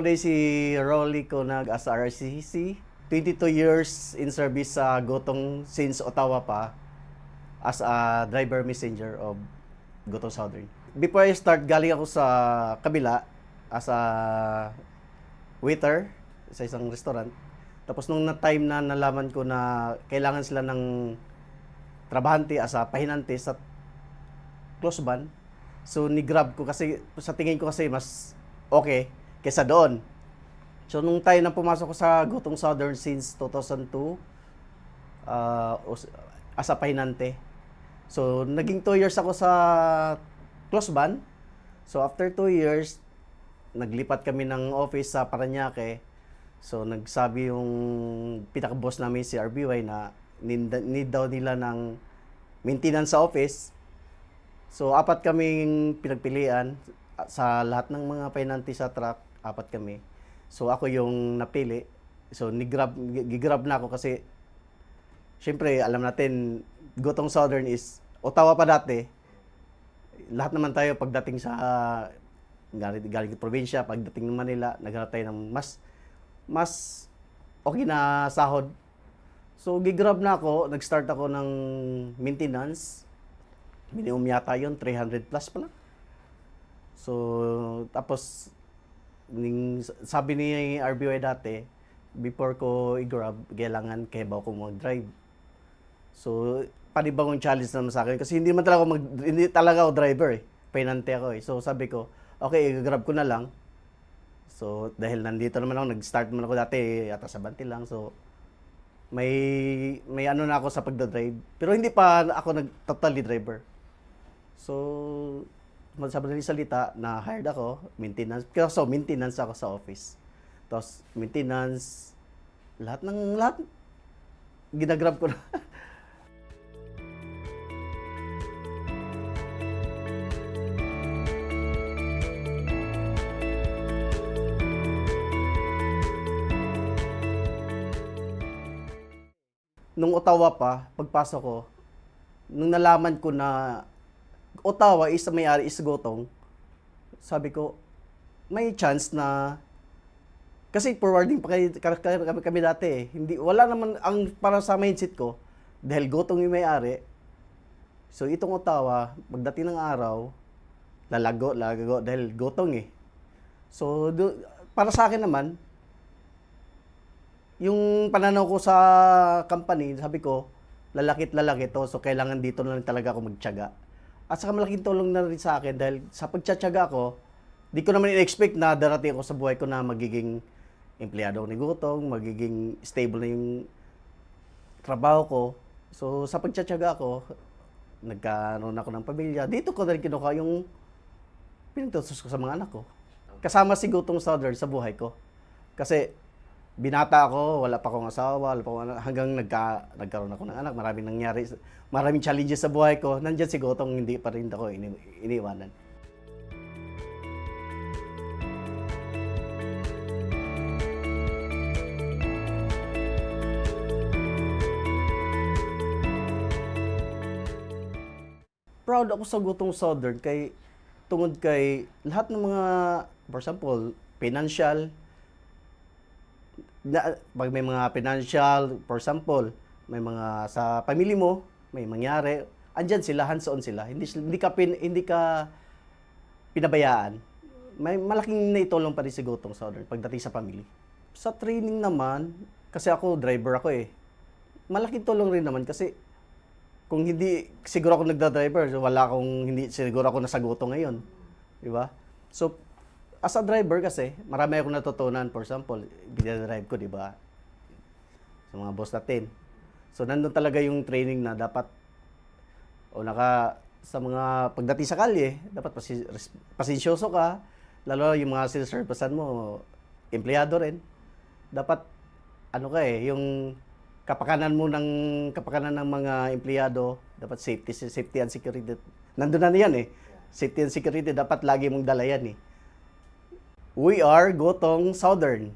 Today si Rolly ko as RCC. 22 years in service sa Gotong since Ottawa pa as a driver messenger of Gotong Southern. Before I start, galing ako sa kabila as a waiter sa isang restaurant. Tapos nung time na nalaman ko na kailangan sila ng trabahante as a pahinante sa close van, so ni-grab ko kasi sa tingin ko kasi mas okay kaysa doon. So nung time na pumasok ko sa Gotong Southern since 2002 as a pahinante. So naging 2 years ako sa close van. So after 2 years, naglipat kami ng office sa Parañaque. So nagsabi yung pinaka-boss namin si RBY na need daw nila ng maintenance sa office. So 4 kaming pinagpilian sa lahat ng mga pahinante sa truck, 4 kami. So ako yung napili. So gigrab na ako kasi syempre alam natin Gotong Southern is Ottawa pa dati. Lahat naman tayo pagdating sa galing probinsya, pagdating ng Manila, naghanap tayo ng mas okay na sahod. So gigrab na ako, nag-start ako ng maintenance. Minimum yata yun, 300 plus pala. So tapos sabi ni RBY dati, before ko i-grab, kailangan kahibaw ko mag-drive. So panibagong challenge naman sa akin kasi hindi talaga ako driver eh. Pahinante ako eh. So sabi ko, okay, i-grab ko na lang. So dahil nandito naman ako, nag-start naman ako dati yata sa Banti lang. So may ano na ako sa pagdadrive. Pero hindi pa ako totally driver. So sabi na salita na hired ako, maintenance. So maintenance ako sa office. Tapos maintenance, lahat ginagrab ko na. Nung Ottawa pa, pagpasok ko, nung nalaman ko na Ottawa is may-ari is Gotong, sabi ko, may chance na, kasi forwarding pa kami dati eh. Wala naman, para sa mindset ko, dahil Gotong yung may-ari, so itong Ottawa, pagdating ng araw, lalago, dahil Gotong eh. So, para sa akin naman, yung pananaw ko sa company, sabi ko, lalaki to. So, kailangan dito na lang talaga ako magtiyaga. At saka malaking tulong na rin sa akin dahil sa pagtitiyaga ko, di ko naman i-expect na darating ako sa buhay ko na magiging empleyado ni Gotong, magiging stable na yung trabaho ko. So, sa pagtitiyaga ko, nagkaroon ako ng pamilya. Dito ko na rin kinuha yung pinagtutos ko sa mga anak ko. Kasama si Gotong Southern sa buhay ko. Kasi, binata ako, wala pa akong asawa, hanggang nagkaroon ako ng anak, maraming nangyari, maraming challenges sa buhay ko. Nandiyan si Gotong, hindi pa rin ako iniwanan. Proud ako sa Gotong Southern tungod kay lahat ng mga, for example, financial, pag may mga financial, for example, may mga sa pamilya mo, may mangyari, andyan sila, hands-on sila. Hindi ka pinabayaan. May malaking naitulong pa rin si Gotong Southern pagdating sa pamilya. Sa training naman, kasi ako driver ako eh. Malaking tulong rin naman kasi kung hindi siguro ako nagda-driver, so hindi siguro ako nasa Gotong ngayon. Di ba? So as a driver kasi, marami akong natutunan. For example, binadrive ko, di ba? Sa mga boss natin. So, nandun talaga yung training na dapat, sa mga pagdating sa kalye, dapat pasensyoso ka. Lalo yung mga sinaservicean mo, empleyado rin. Dapat, yung kapakanan ng mga empleyado, dapat safety and security. Nandun na yan eh. Safety and security, dapat lagi mong dala yan eh. We are Gotong Southern.